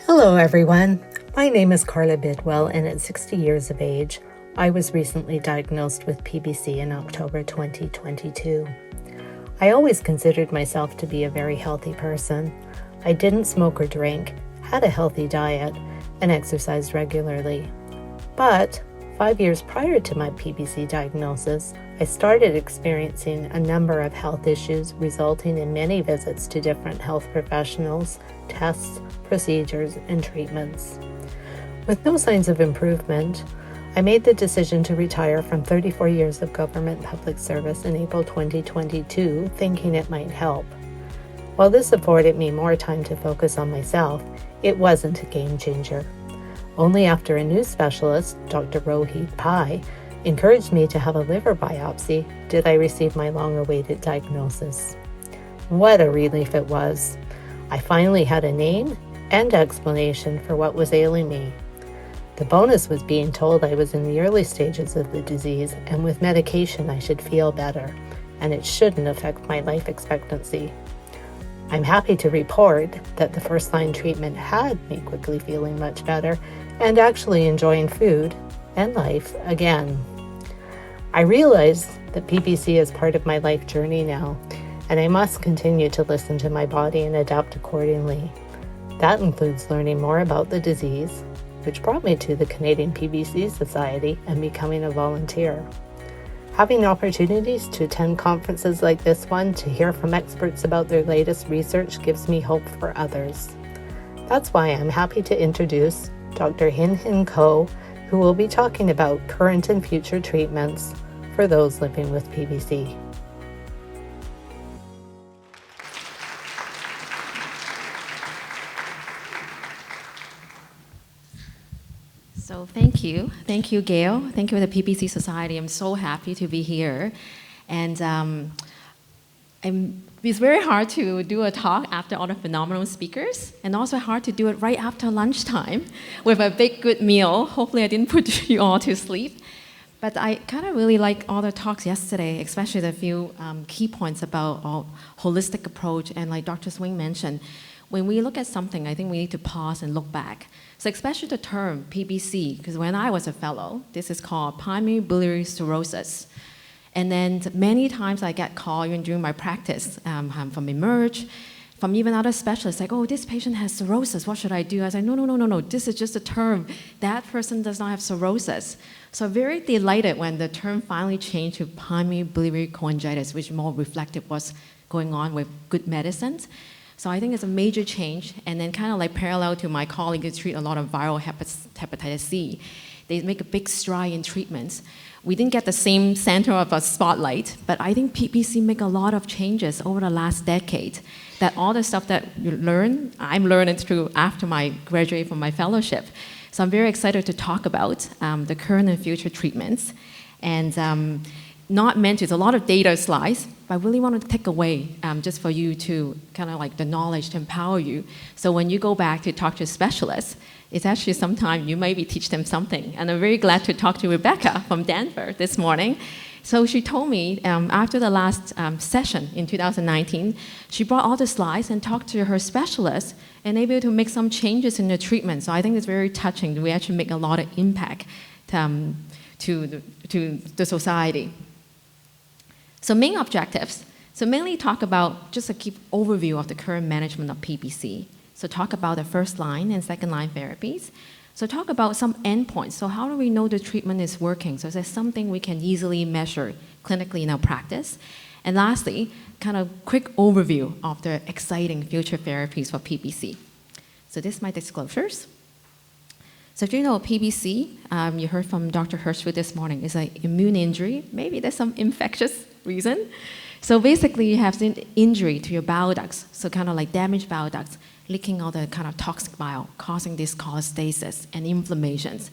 Hello everyone, my name is Carla Bidwell and at 60 years of age, I was recently diagnosed with PBC in October 2022. I always considered myself to be a very healthy person. I didn't smoke or drink, had a healthy diet, and exercised regularly. But 5 years prior to my PBC diagnosis, I started experiencing a number of health issues resulting in many visits to different health professionals, tests, procedures, and treatments. With no signs of improvement, I made the decision to retire from 34 years of government public service in April 2022, thinking it might help. While this afforded me more time to focus on myself, it wasn't a game changer. Only after a new specialist, Dr. Rohit Pai, encouraged me to have a liver biopsy did I receive my long-awaited diagnosis. What a relief it was. I finally had a name and explanation for what was ailing me. The bonus was being told I was in the early stages of the disease and with medication I should feel better, and it shouldn't affect my life expectancy. I'm happy to report that the first-line treatment had me quickly feeling much better and actually enjoying food and life again. I realize that PBC is part of my life journey now, and I must continue to listen to my body and adapt accordingly. That includes learning more about the disease, which brought me to the Canadian PBC Society and becoming a volunteer. Having opportunities to attend conferences like this one to hear from experts about their latest research gives me hope for others. That's why I'm happy to introduce Dr. Hin Ko, who will be talking about current and future treatments for those living with PBC. So thank you, Gail. Thank you, the PBC Society. I'm so happy to be here, and it's very hard to do a talk after all the phenomenal speakers, and also hard to do it right after lunchtime with a big good meal. Hopefully, I didn't put you all to sleep. But I kind of really like all the talks yesterday, especially the few key points about our holistic approach, and like Dr. Swing mentioned, when we look at something, I think we need to pause and look back. So especially the term PBC, because when I was a fellow, this is called primary biliary cirrhosis. And then many times I get called, even during my practice, from Emerge, from even other specialists, like, oh, this patient has cirrhosis, what should I do? I was like, no, this is just a term. That person does not have cirrhosis. So I'm very delighted when the term finally changed to primary biliary cholangitis, which more reflective what's going on with good medicines. So I think it's a major change, and then kind of like parallel to my colleague who treat a lot of viral hepatitis C, they make a big stride in treatments. We didn't get the same center of a spotlight, but I think PBC make a lot of changes over the last decade, that all the stuff that you learn, I'm learning through after my graduate from my fellowship. So I'm very excited to talk about the current and future treatments. And not meant to, it's a lot of data slides, but I really want to take away just for you to kind of like the knowledge to empower you. So when you go back to talk to specialists, it's actually sometimes you maybe teach them something. And I'm very glad to talk to Rebecca from Denver this morning. So she told me after the last session in 2019, she brought all the slides and talked to her specialist and able to make some changes in the treatment. So I think it's very touching. We actually make a lot of impact to the society. So main objectives. So mainly talk about just a quick overview of the current management of PBC. So talk about the first line and second line therapies. So talk about some endpoints. So how do we know the treatment is working? So is there something we can easily measure clinically in our practice? And lastly, kind of quick overview of the exciting future therapies for PBC. So this is my disclosures. So if you know PBC, you heard from Dr. Hirschwood this morning, is an immune injury. Maybe there's some infectious reason. So basically you have an injury to your bile ducts, so kind of like damaged bile ducts, leaking all the kind of toxic bile, causing this cholestasis and inflammations.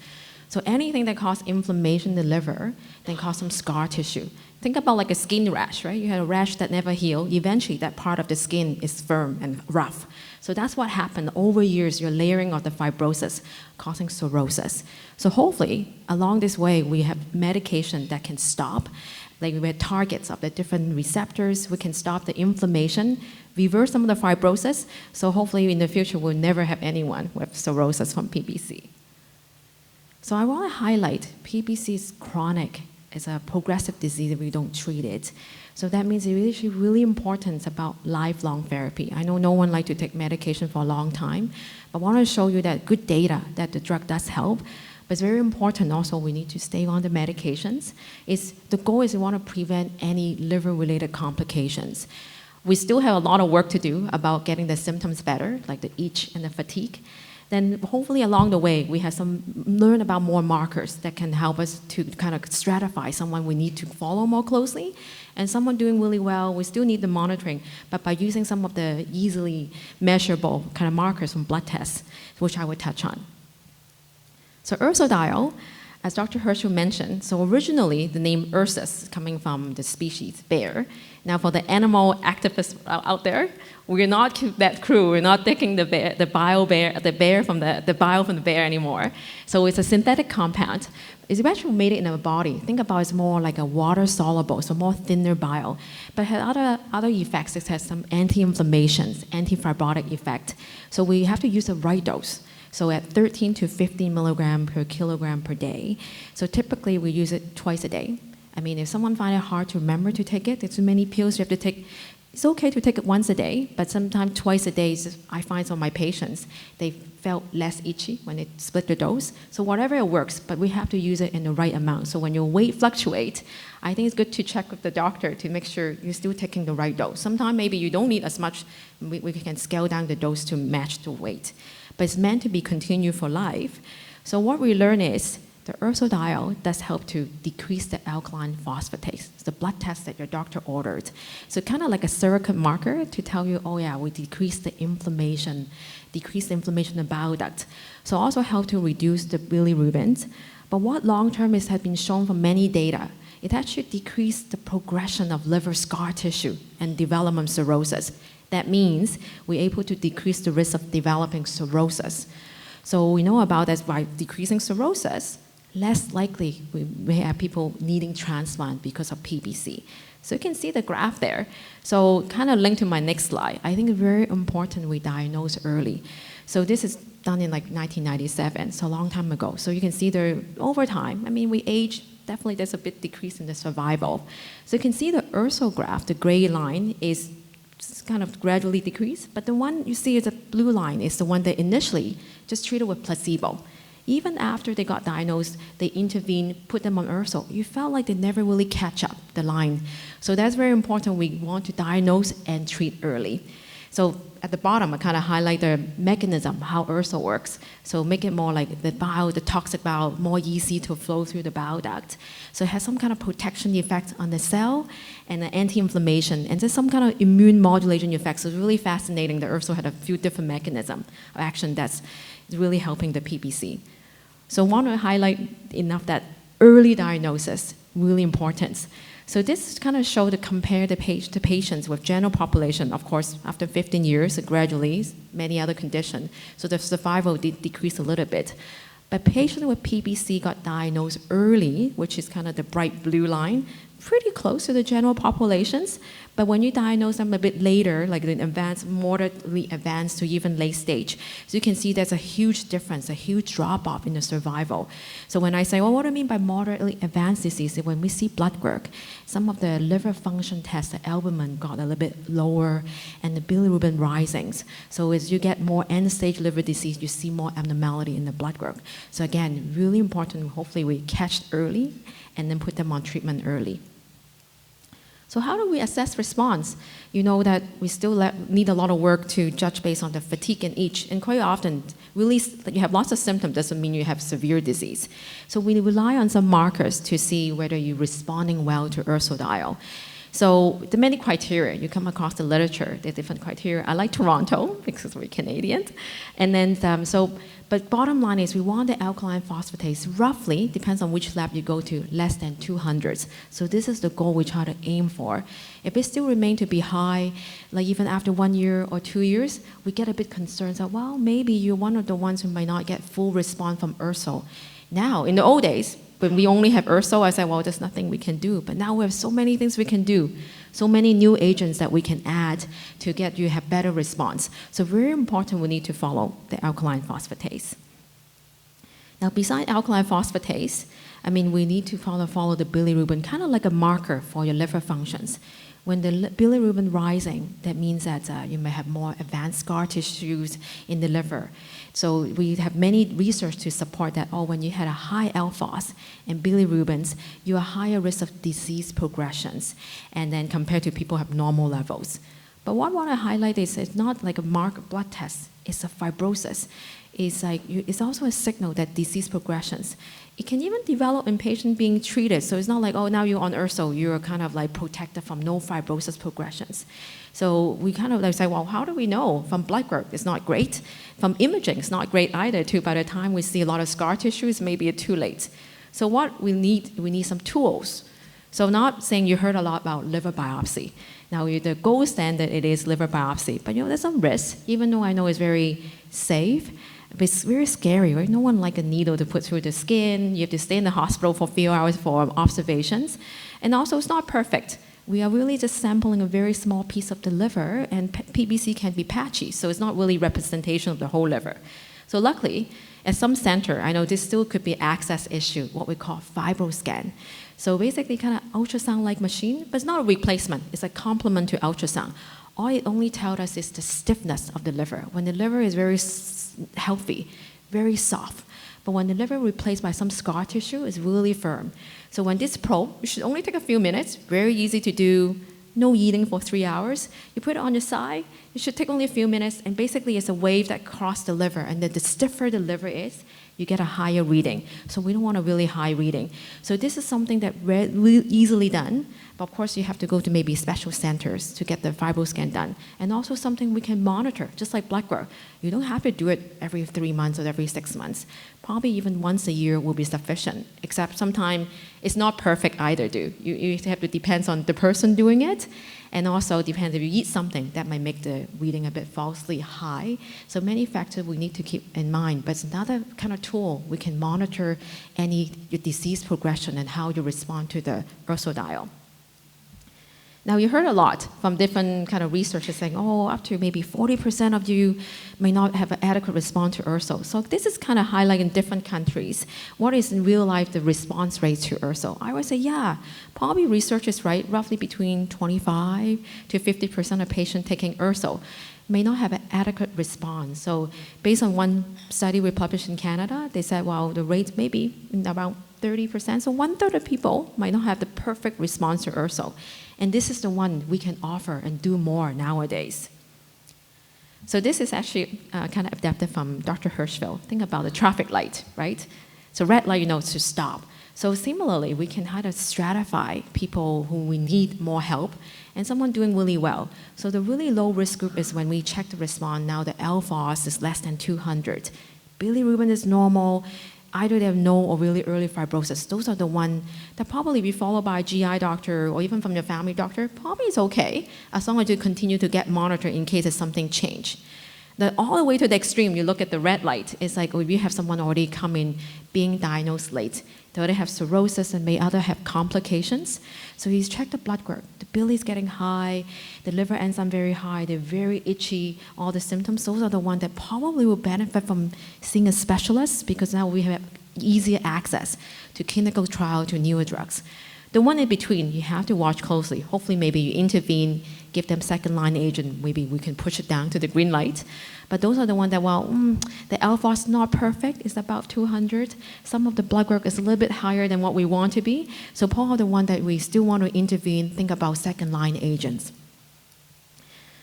So anything that causes inflammation in the liver, then cause some scar tissue. Think about like a skin rash, right? You have a rash that never heals. Eventually, that part of the skin is firm and rough. So that's what happened over years. You're layering of the fibrosis, causing cirrhosis. So hopefully, along this way, we have medication that can stop. Like we have targets of the different receptors. We can stop the inflammation, reverse some of the fibrosis. So hopefully, in the future, we'll never have anyone with cirrhosis from PBC. So I want to highlight PBC is chronic. It's a progressive disease if we don't treat it. So that means it's really important about lifelong therapy. I know no one likes to take medication for a long time, but I want to show you that good data that the drug does help. But it's very important also we need to stay on the medications. The goal is we want to prevent any liver-related complications. We still have a lot of work to do about getting the symptoms better, like the itch and the fatigue. Then hopefully along the way, we have learn about more markers that can help us to kind of stratify someone we need to follow more closely. And someone doing really well, we still need the monitoring, but by using some of the easily measurable kind of markers from blood tests, which I will touch on. So ursodiol, as Dr. Herschel mentioned, so originally the name Ursus coming from the species bear. Now for the animal activists out there, we're not that crew. We're not taking the bile from the bear anymore. So it's a synthetic compound. It's eventually made it in our body. Think about it's more like a water soluble, so more thinner bile. But it has other effects. It has some anti-inflammations, anti-fibrotic effect. So we have to use the right dose. So at 13 to 15 milligram per kilogram per day. So typically we use it twice a day. I mean, if someone finds it hard to remember to take it, there's too many pills you have to take. It's okay to take it once a day, but sometimes twice a day, I find some of my patients, they felt less itchy when they split the dose. So whatever it works, but we have to use it in the right amount. So when your weight fluctuates, I think it's good to check with the doctor to make sure you're still taking the right dose. Sometimes maybe you don't need as much, we can scale down the dose to match the weight. But it's meant to be continued for life. So what we learn is the ursodiol does help to decrease the alkaline phosphatase. It's the blood test that your doctor ordered. So kind of like a surrogate marker to tell you, oh yeah, we decrease the inflammation in the bile duct. So also help to reduce the bilirubin. But what long-term has been shown from many data, it actually decreased the progression of liver scar tissue and development cirrhosis. That means we're able to decrease the risk of developing cirrhosis. So we know about that by decreasing cirrhosis, less likely we may have people needing transplant because of PBC. So you can see the graph there. So kind of linked to my next slide. I think it's very important we diagnose early. So this is done in like 1997, so a long time ago. So you can see there over time, I mean, we age, definitely there's a bit decrease in the survival. So you can see the Urso graph, the gray line is kind of gradually decrease, but the one you see is a blue line is the one that initially just treated with placebo. Even after they got diagnosed, they intervened, put them on Urso. You felt like they never really catch up the line. So that's very important. We want to diagnose and treat early. So at the bottom, I kind of highlight the mechanism, how Urso works. So make it more like the bile, the toxic bile, more easy to flow through the bile duct. So it has some kind of protection effect on the cell and an anti-inflammation, and just some kind of immune modulation effect. So it's really fascinating that Urso had a few different mechanisms of action that's really helping the PBC. So I want to highlight enough that early diagnosis, really important. So this kind of show to compare the patients with general population. Of course, after 15 years, gradually, many other conditions. So the survival did decrease a little bit. But patients with PBC got diagnosed early, which is kind of the bright blue line, pretty close to the general populations. But when you diagnose them a bit later, like in advanced, moderately advanced to even late stage, so you can see there's a huge difference, a huge drop-off in the survival. So when I say, well, what do I mean by moderately advanced disease? When we see blood work, some of the liver function tests, the albumin got a little bit lower and the bilirubin rising. So as you get more end-stage liver disease, you see more abnormality in the blood work. So again, really important, hopefully we catch early and then put them on treatment early. So how do we assess response? You know that we still need a lot of work to judge based on the fatigue and itch, and quite often, really, you have lots of symptoms doesn't mean you have severe disease. So we rely on some markers to see whether you're responding well to ursodiol. So the many criteria, you come across the literature, the different criteria. I like Toronto because we're Canadian. And then, but bottom line is we want the alkaline phosphatase roughly, depends on which lab you go to, less than 200. So this is the goal we try to aim for. If it still remain to be high, like even after 1 year or 2 years, we get a bit concerned that, well, maybe you're one of the ones who might not get full response from Urso. Now, in the old days, when we only have Urso, I said, well, there's nothing we can do. But now we have so many things we can do, so many new agents that we can add to get you have better response. So very important, we need to follow the alkaline phosphatase. Now, besides alkaline phosphatase, I mean, we need to follow the bilirubin, kind of like a marker for your liver functions. When the bilirubin rising, that means that you may have more advanced scar tissues in the liver. So we have many research to support that, when you had a high alphos and bilirubins, you are higher risk of disease progressions, and then compared to people who have normal levels. But what I want to highlight is it's not like a marked blood test, it's a fibrosis. It's also a signal that disease progressions. It can even develop in patients being treated. So it's not like, now you're on Urso, you're kind of like protected from no fibrosis progressions. So we kind of like say, well, how do we know? From blood work, it's not great. From imaging, it's not great either, too. By the time we see a lot of scar tissues, maybe it's too late. So what we need some tools. So not saying you heard a lot about liver biopsy. Now, the gold standard, it is liver biopsy. But there's some risk, even though I know it's very safe. But it's very scary, right? No one likes a needle to put through the skin. You have to stay in the hospital for a few hours for observations. And also, it's not perfect. We are really just sampling a very small piece of the liver, and PBC can be patchy, so it's not really representation of the whole liver. So luckily, at some center, I know this still could be access issue, what we call fibroscan. So basically kind of ultrasound-like machine, but it's not a replacement. It's a complement to ultrasound. All it only tells us is the stiffness of the liver. When the liver is very healthy, very soft. But when the liver replaced by some scar tissue, it's really firm. So when this probe, it should only take a few minutes, very easy to do, no eating for 3 hours. You put it on your side, it should take only a few minutes, and basically it's a wave that crosses the liver, and then the stiffer the liver is, you get a higher reading. So we don't want a really high reading. So this is something that really easily done, but of course you have to go to maybe special centers to get the fibroscan done. And also something we can monitor, just like blood work. You don't have to do it every 3 months or every 6 months. Probably even once a year will be sufficient, except sometimes it's not perfect either, You have to depend on the person doing it, and also depends if you eat something that might make the reading a bit falsely high. So many factors we need to keep in mind, but it's another kind of tool we can monitor your disease progression and how you respond to the Urso dial. Now, you heard a lot from different kind of researchers saying, up to maybe 40% of you may not have an adequate response to Urso. So this is kind of highlighting in different countries. What is in real life the response rate to Urso? I would say, probably research is right, roughly between 25 to 50% of patients taking Urso may not have an adequate response. So based on one study we published in Canada, they said, the rate may be around 30%. So 1/3 of people might not have the perfect response to Urso. And this is the one we can offer and do more nowadays. So this is actually kind of adapted from Dr. Hirschfeld. Think about the traffic light, right? So red light, to stop. So similarly, we can kind of stratify people who we need more help and someone doing really well. So the really low risk group is when we check the response. Now the alphos is less than 200. Bilirubin is normal. Either they have no or really early fibrosis. Those are the ones that probably be followed by a GI doctor or even from your family doctor. Probably it's okay, as long as you continue to get monitored in case there's something changed. All the way to the extreme, you look at the red light. It's like if you have someone already come in being diagnosed late. They already have cirrhosis and may other have complications. So he's checked the blood work. The bilirubin is getting high, the liver enzyme very high, they're very itchy, all the symptoms. Those are the ones that probably will benefit from seeing a specialist because now we have easier access to clinical trial, to newer drugs. The one in between, you have to watch closely. Hopefully maybe you intervene, give them second-line agent, maybe we can push it down to the green light. But those are the ones that, the alpha is not perfect, it's about 200. Some of the blood work is a little bit higher than what we want to be. So probably the one that we still want to intervene, think about second-line agents.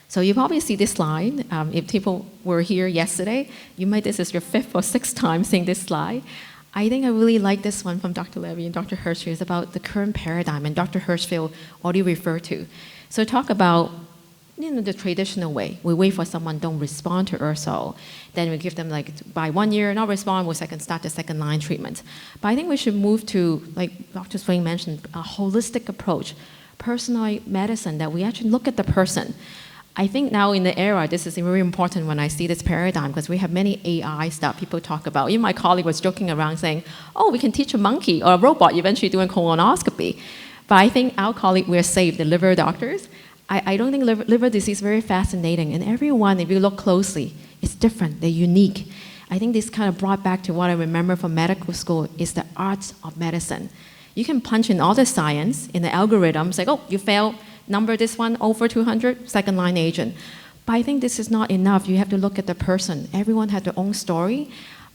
So you probably see this slide. If people were here yesterday, this is your 5th or 6th time seeing this slide. I think I really like this one from Dr. Levy and Dr. Hirschfield. It's about the current paradigm, and Dr. Hirschfield already referred to. So talk about the traditional way. We wait for someone don't respond to Urso, then we give them by 1 year, not respond, we start the second line treatment. But I think we should move to, like Dr. Swain mentioned, a holistic approach, personalized medicine, that we actually look at the person. I think now in the era, this is very important when I see this paradigm, because we have many AI stuff people talk about. Even my colleague was joking around saying, oh, we can teach a monkey or a robot eventually doing colonoscopy. But I think our colleague, we're safe, the liver doctors. I don't think liver disease is very fascinating. And everyone, if you look closely, it's different, they're unique. I think this kind of brought back to what I remember from medical school is the art of medicine. You can punch in all the science in the algorithms, like, oh, you failed, number this one over 200, second line agent. But I think this is not enough. You have to look at the person. Everyone has their own story.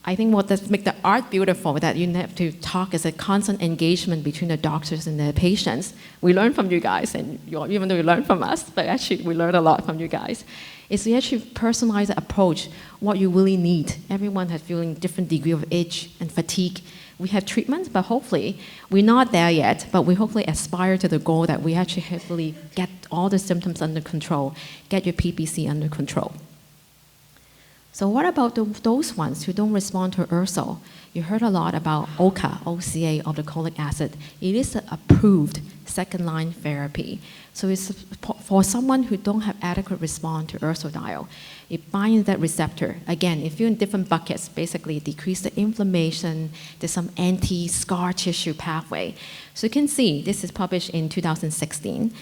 I think what does make the art beautiful, that you have to talk as a constant engagement between the doctors and the patients. We learn from you guys, and even though you learn from us, but actually we learn a lot from you guys. Is to actually personalize the approach, what you really need. Everyone has feeling different degree of itch and fatigue. We have treatments, but hopefully, we're not there yet, but we hopefully aspire to the goal that we actually hopefully get all the symptoms under control, get your PBC under control. So what about those ones who don't respond to Urso? You heard a lot about OCA, obeticholic acid. It is an approved second-line therapy. So it's for someone who don't have adequate response to ursodiol. It binds that receptor. Again, if you're in different buckets, basically decrease the inflammation, there's some anti-scar tissue pathway. So you can see, this is published in 2016.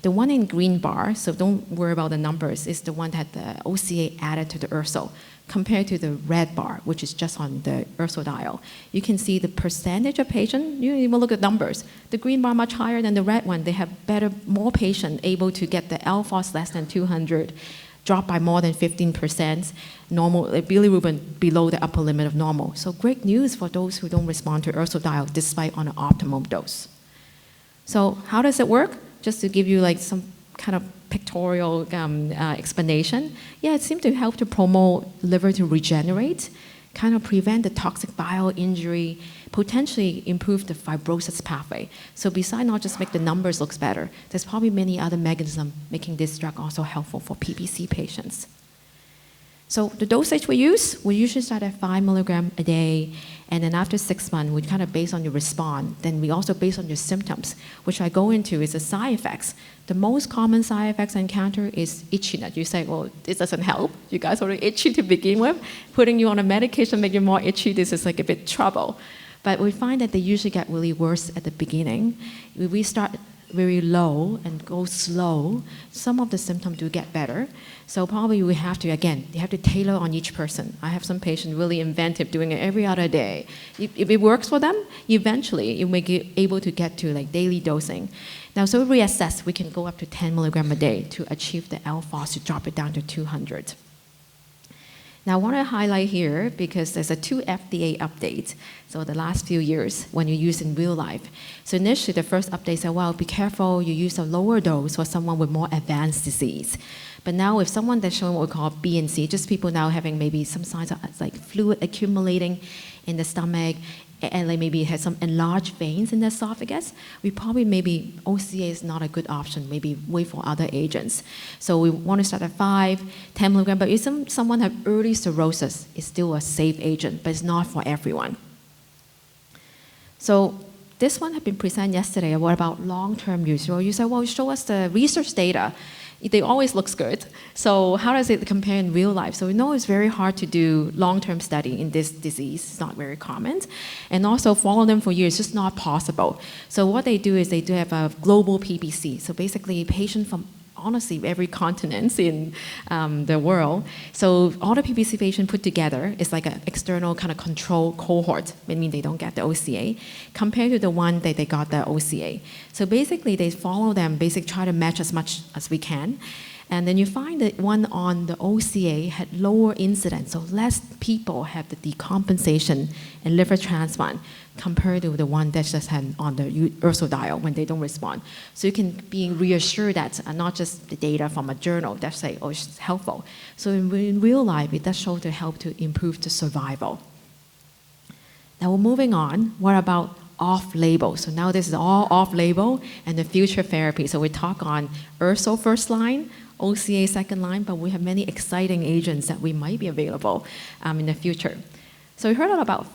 The one in green bar, so don't worry about the numbers, is the one that the OCA added to the Urso, compared to the red bar, which is just on the ursodiol. You can see the percentage of patients, you even look at numbers. The green bar much higher than the red one. They have more patients able to get the alphos less than 200, drop by more than 15%, normal, bilirubin below the upper limit of normal. So great news for those who don't respond to ursodiol despite on an optimal dose. So how does it work? Just to give you some kind of pictorial explanation. Yeah, it seems to help to promote liver to regenerate, kind of prevent the toxic bile injury, potentially improve the fibrosis pathway. So besides not just make the numbers look better, there's probably many other mechanisms making this drug also helpful for PBC patients. So the dosage we usually start at 5 milligrams a day, and then after 6 months, we kind of base on your response. Then we also base on your symptoms, which I go into is the side effects. The most common side effects I encounter is itchiness. You say, well, this doesn't help. You guys are already itchy to begin with. Putting you on a medication make you more itchy, this is like a bit trouble. But we find that they usually get really worse at the beginning. We start very low and go slow, some of the symptoms do get better. So probably we have to, again, you have to tailor on each person. I have some patients really inventive, doing it every other day. If it works for them, eventually you may be able to get to daily dosing. Now, so we reassess, we can go up to 10 milligrams a day to achieve the alphos, to drop it down to 200. Now, I want to highlight here, because there's a 2 FDA updates, so the last few years when you use in real life. So initially, the first update said, well, be careful, you use a lower dose for someone with more advanced disease. But now if someone that's showing what we call B and C, just people now having maybe some signs of fluid accumulating in the stomach, and maybe has some enlarged veins in the esophagus, we probably maybe OCA is not a good option, maybe wait for other agents. So we want to start at 5, 10 milligrams, but if someone have early cirrhosis, it's still a safe agent, but it's not for everyone. So this one had been presented yesterday. What about long-term use? Well, you say, well, show us the research data. They always looks good. So how does it compare in real life? So we know it's very hard to do long-term study in this disease. It's not very common. And also follow them for years, it's just not possible. So what they do is they do have a global PBC. So basically patients from honestly every continent in the world. So all the PBC patients put together is like an external kind of control cohort, meaning they don't get the OCA, compared to the one that they got the OCA. So basically they follow them, basically try to match as much as we can. And then you find that one on the OCA had lower incidence, so less people have the decompensation and liver transplant compared to the one that just had on the ursodiol when they don't respond. So you can be reassured that not just the data from a journal that say, oh, it's helpful. So in real life, it does show to help to improve the survival. Now we're moving on. What about off-label? So now this is all off-label and the future therapy. So we talk on Urso first line, OCA second line, but we have many exciting agents that we might be available in the future. So we heard a lot about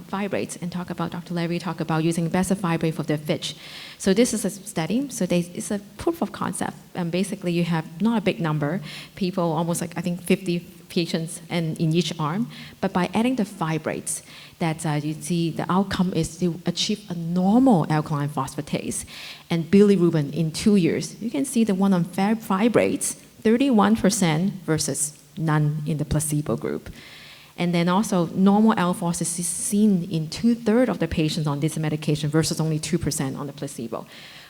fibrates and Dr. Levy talk about using bezafibrate for the FITCH. So this is a study, so it's a proof of concept. And basically you have not a big number, people, almost like I think 50 patients in each arm, but by adding the fibrates, that you see the outcome is to achieve a normal alkaline phosphatase and bilirubin in 2 years. You can see the one on fibrates, 31% versus none in the placebo group. And then also normal alphos is seen in 2/3 of the patients on this medication versus only 2% on the placebo.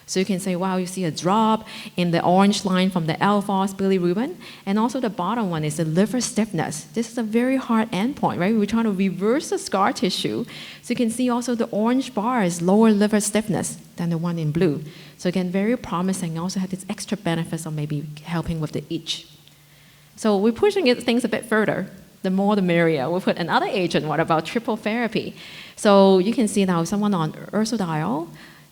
So you can say, wow, you see a drop in the orange line from the alphos, bilirubin, and also the bottom one is the liver stiffness. This is a very hard endpoint, right? We're trying to reverse the scar tissue. So you can see also the orange bar is lower liver stiffness than the one in blue. So again, very promising. Also had this extra benefits of maybe helping with the itch. So we're pushing things a bit further. The more the merrier. We'll put another agent. What about triple therapy? So you can see now someone on ursodiol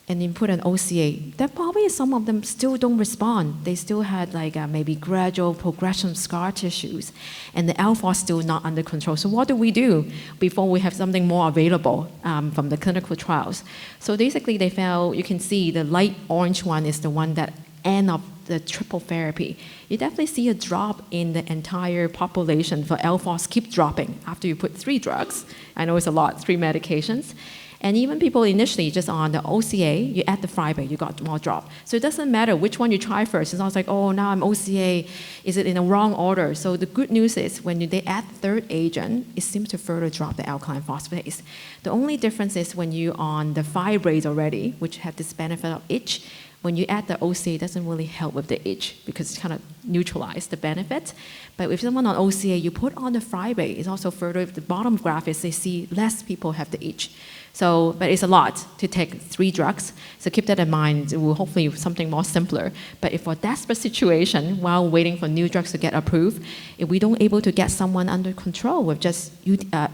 and then put an OCA. That probably some of them still don't respond. They still had like maybe gradual progression of scar tissues, and the alpha is still not under control. So what do we do before we have something more available from the clinical trials? So basically they found, you can see the light orange one is the one that end of the triple therapy. You definitely see a drop in the entire population for alphos keep dropping after you put 3 drugs. I know it's a lot, 3 medications. And even people initially just on the OCA, you add the fibrate, you got more drop. So it doesn't matter which one you try first. It's not like, oh, now I'm OCA. Is it in the wrong order? So the good news is when they add third agent, it seems to further drop the alkaline phosphatase. The only difference is when you're on the fibrates already, which have this benefit of itch, when you add the OCA, it doesn't really help with the itch because it's kind of neutralized the benefit. But if someone on OCA, you put on the fibrate, it's also further, the bottom graph is they see less people have the itch. So, but it's a lot to take 3 drugs. So keep that in mind. It will hopefully something more simpler. But if for a desperate situation, while waiting for new drugs to get approved, if we don't able to get someone under control with just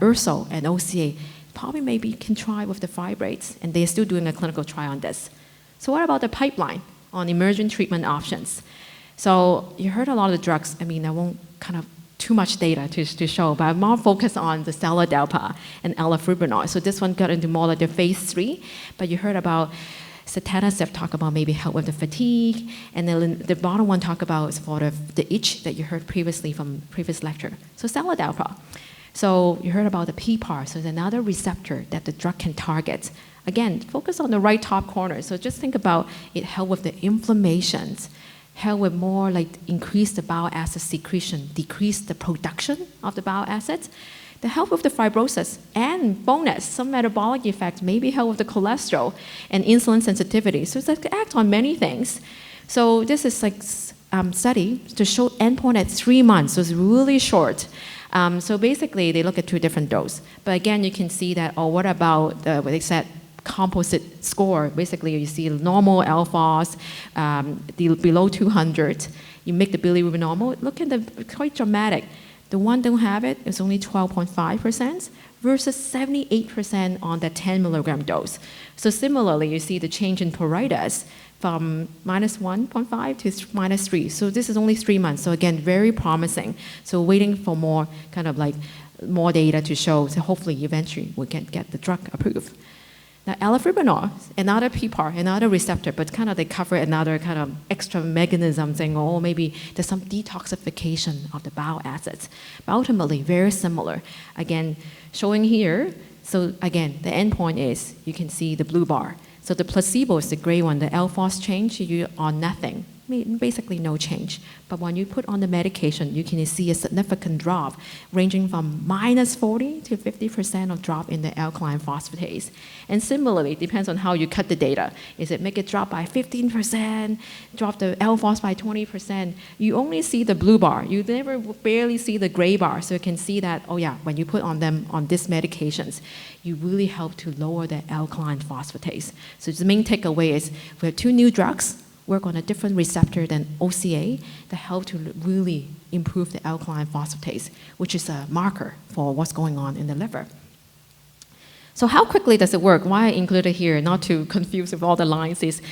Urso and OCA, probably maybe can try with the fibrates. And they're still doing a clinical trial on this. So what about the pipeline on emerging treatment options? So you heard a lot of the drugs. I mean, I won't kind of too much data to show, but I'm more focused on the seladelpar and elafibranor. So this one got into more like the phase 3, but you heard about sotatercept talk about maybe help with the fatigue, and then the bottom one talk about is for the itch that you heard previously from previous lecture. So seladelpar. So you heard about the PPAR, so it's another receptor that the drug can target. Again, focus on the right top corner. So just think about it help with the inflammations, help with more like increase the bile acid secretion, decrease the production of the bile acids, the help with the fibrosis and bonus, some metabolic effects, maybe help with the cholesterol and insulin sensitivity. So it's like act on many things. So this is like study to show endpoint at 3 months, so it's really short. So basically they look at 2 different doses. But again, you can see that, oh, what about what they said, composite score. Basically, you see normal alphas below 200. You make the bilirubin normal. Look at the quite dramatic. The one don't have it is only 12.5% versus 78% on the 10 milligram dose. So similarly, you see the change in pruritus from minus 1.5 to minus 3. So this is only 3 months. So again, very promising. So waiting for more kind of like more data to show. So hopefully, eventually, we can get the drug approved. Now, elafibranor, another PPAR, another receptor, but kind of they cover another kind of extra mechanism saying, oh, maybe there's some detoxification of the bile acids. But ultimately, very similar. Again, showing here, so again, the endpoint is, you can see the blue bar. So the placebo is the gray one. The alphos change, you are nothing. Basically no change. But when you put on the medication, you can see a significant drop ranging from minus 40 to 50% of drop in the alkaline phosphatase. And similarly, it depends on how you cut the data. Is it make it drop by 15%, drop the alphos by 20%? You only see the blue bar. You never barely see the gray bar. So you can see that, oh yeah, when you put on them on these medications, you really help to lower the alkaline phosphatase. So the main takeaway is we have 2 new drugs, work on a different receptor than OCA that help to really improve the alkaline phosphatase, which is a marker for what's going on in the liver. So how quickly does it work? Why I included here, not to confuse with all the lines, is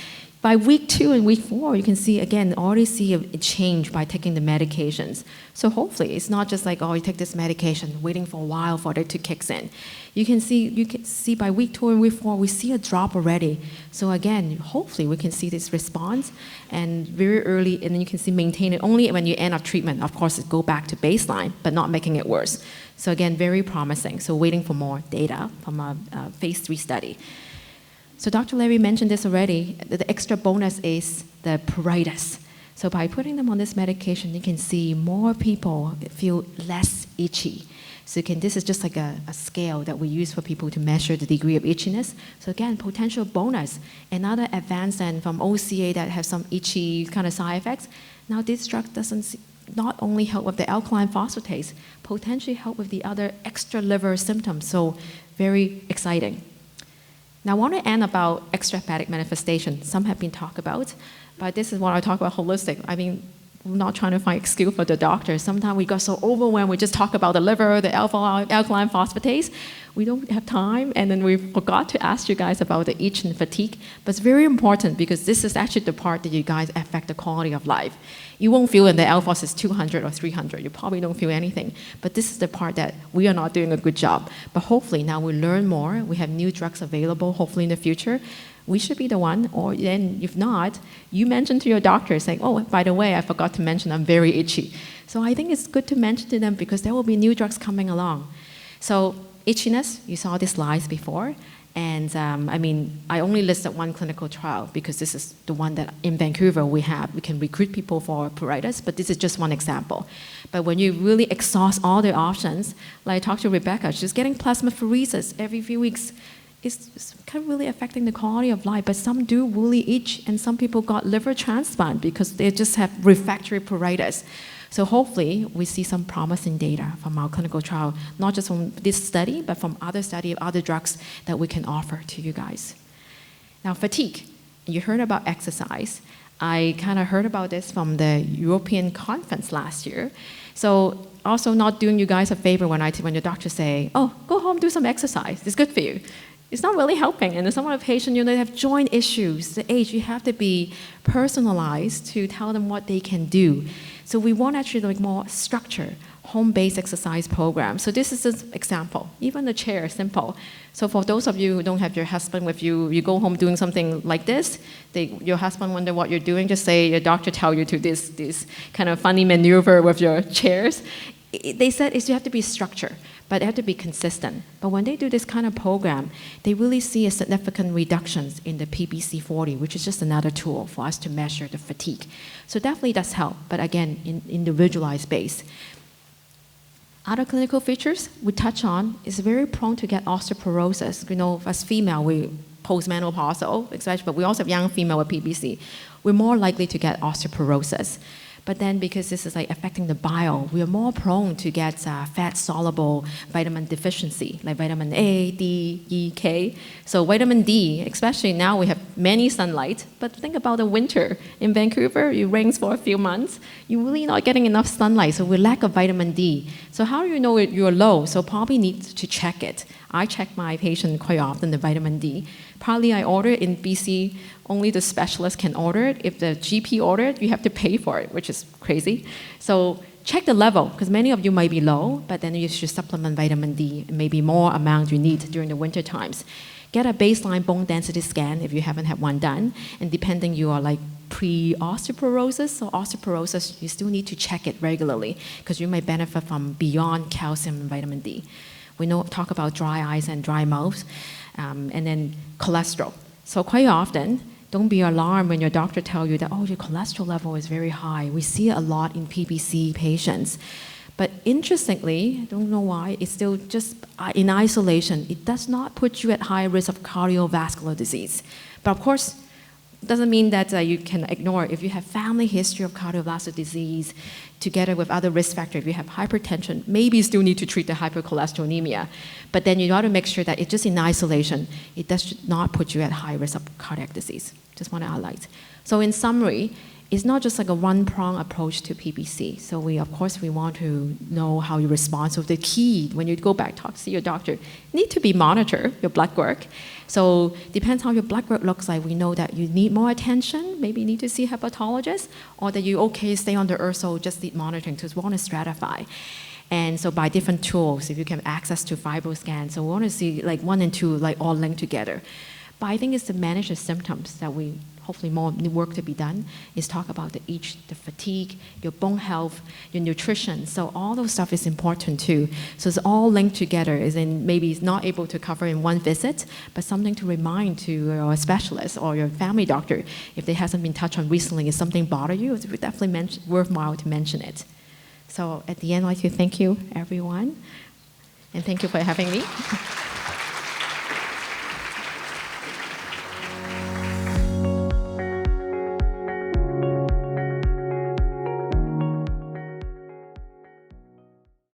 by week 2 and week 4, you can see, again, already see a change by taking the medications. So hopefully, it's not just like, oh, you take this medication, waiting for a while for it to kick in. You can see by week 2 and week 4, we see a drop already. So again, hopefully, we can see this response, and very early, and then you can see maintain it only when you end up treatment. Of course, it go back to baseline, but not making it worse. So again, very promising. So waiting for more data from a phase 3 study. So Dr. Larry mentioned this already. The extra bonus is the pruritus. So by putting them on this medication, you can see more people feel less itchy. So this is just like a scale that we use for people to measure the degree of itchiness. So again, potential bonus. Another advance then from OCA that have some itchy kind of side effects. Now this drug doesn't not only help with the alkaline phosphatase, potentially help with the other extra liver symptoms. So very exciting. Now, I want to end about extrahepatic manifestation. Some have been talked about, but this is what I talk about holistic. I mean, we're not trying to find excuse for the doctor. Sometimes we got so overwhelmed, we just talk about the liver, the alkaline phosphatase. We don't have time, and then we forgot to ask you guys about the itch and fatigue. But it's very important because this is actually the part that you guys affect the quality of life. You won't feel when the alpha is 200 or 300. You probably don't feel anything. But this is the part that we are not doing a good job. But hopefully now we learn more. We have new drugs available, hopefully in the future. We should be the one, or then if not, you mention to your doctor saying, oh, by the way, I forgot to mention I'm very itchy. So I think it's good to mention to them because there will be new drugs coming along. So itchiness, you saw these slides before. And I mean, I only listed one clinical trial because this is the one that in Vancouver we have. We can recruit people for pruritus, but this is just one example. But when you really exhaust all the options, like I talked to Rebecca, she's getting plasmapheresis every few weeks. It's kind of really affecting the quality of life, but some do really itch, and some people got liver transplant because they just have refractory pruritus. So hopefully, we see some promising data from our clinical trial, not just from this study, but from other study of other drugs that we can offer to you guys. Now, fatigue. You heard about exercise. I kind of heard about this from the European conference last year. So also not doing you guys a favor when your doctor say, oh, go home, do some exercise. It's good for you. It's not really helping. And some of the patients, they have joint issues, the age, you have to be personalized to tell them what they can do. So we want actually like more structure, home-based exercise program. So this is an example. Even the chair, simple. So for those of you who don't have your husband with you, you go home doing something like this, your husband wonder what you're doing, just say your doctor tell you to this kind of funny maneuver with your chairs. They said you have to be structured, but they have to be consistent. But when they do this kind of program, they really see a significant reductions in the PBC 40, which is just another tool for us to measure the fatigue. So definitely does help, but again, in individualized base. Other clinical features we touch on is very prone to get osteoporosis. As female, we postmenopausal, especially, but we also have young female with PBC. We're more likely to get osteoporosis. But then because this is like affecting the bile, we are more prone to get fat-soluble vitamin deficiency, like vitamin A, D, E, K. So vitamin D, especially now we have many sunlight, but think about the winter. In Vancouver, it rains for a few months. You're really not getting enough sunlight, so we lack of vitamin D. So how do you know you're low? So probably need to check it. I check my patient quite often, the vitamin D. Probably I order in BC, only the specialist can order it. If the GP order it, you have to pay for it, which is crazy. So check the level, because many of you might be low, but then you should supplement vitamin D, maybe more amount you need during the winter times. Get a baseline bone density scan if you haven't had one done, and depending you are like pre-osteoporosis or osteoporosis, you still need to check it regularly, because you may benefit from beyond calcium and vitamin D. We talk about dry eyes and dry mouths, and then cholesterol. So quite often, don't be alarmed when your doctor tells you that, oh, your cholesterol level is very high. We see it a lot in PBC patients. But interestingly, I don't know why, it's still just in isolation. It does not put you at high risk of cardiovascular disease. But of course, doesn't mean that you can ignore it. If you have family history of cardiovascular disease, together with other risk factors, if you have hypertension, maybe you still need to treat the hypercholesterolemia. But then you got to make sure that it's just in isolation. It does not put you at high risk of cardiac disease. Just want to highlight. So in summary, it's not just like a one-prong approach to PBC. So of course, we want to know how you respond. So the key, when you go back to see your doctor, need to be monitor your blood work. So depends how your blood work looks like. We know that you need more attention, maybe you need to see a hepatologist, or that you okay, stay on the Urso, just need monitoring, because we want to stratify. And so by different tools, if you can access to FibroScan, so we want to see like 1 and 2 like all linked together. But I think it's to manage the symptoms that we hopefully more work to be done, is talk about the fatigue, your bone health, your nutrition. So all those stuff is important too. So it's all linked together, is in maybe it's not able to cover in one visit, but something to remind to your specialist or your family doctor, if they hasn't been touched on recently, if something bother you, it's definitely worthwhile to mention it. So at the end, I'd like to thank you, everyone, and thank you for having me.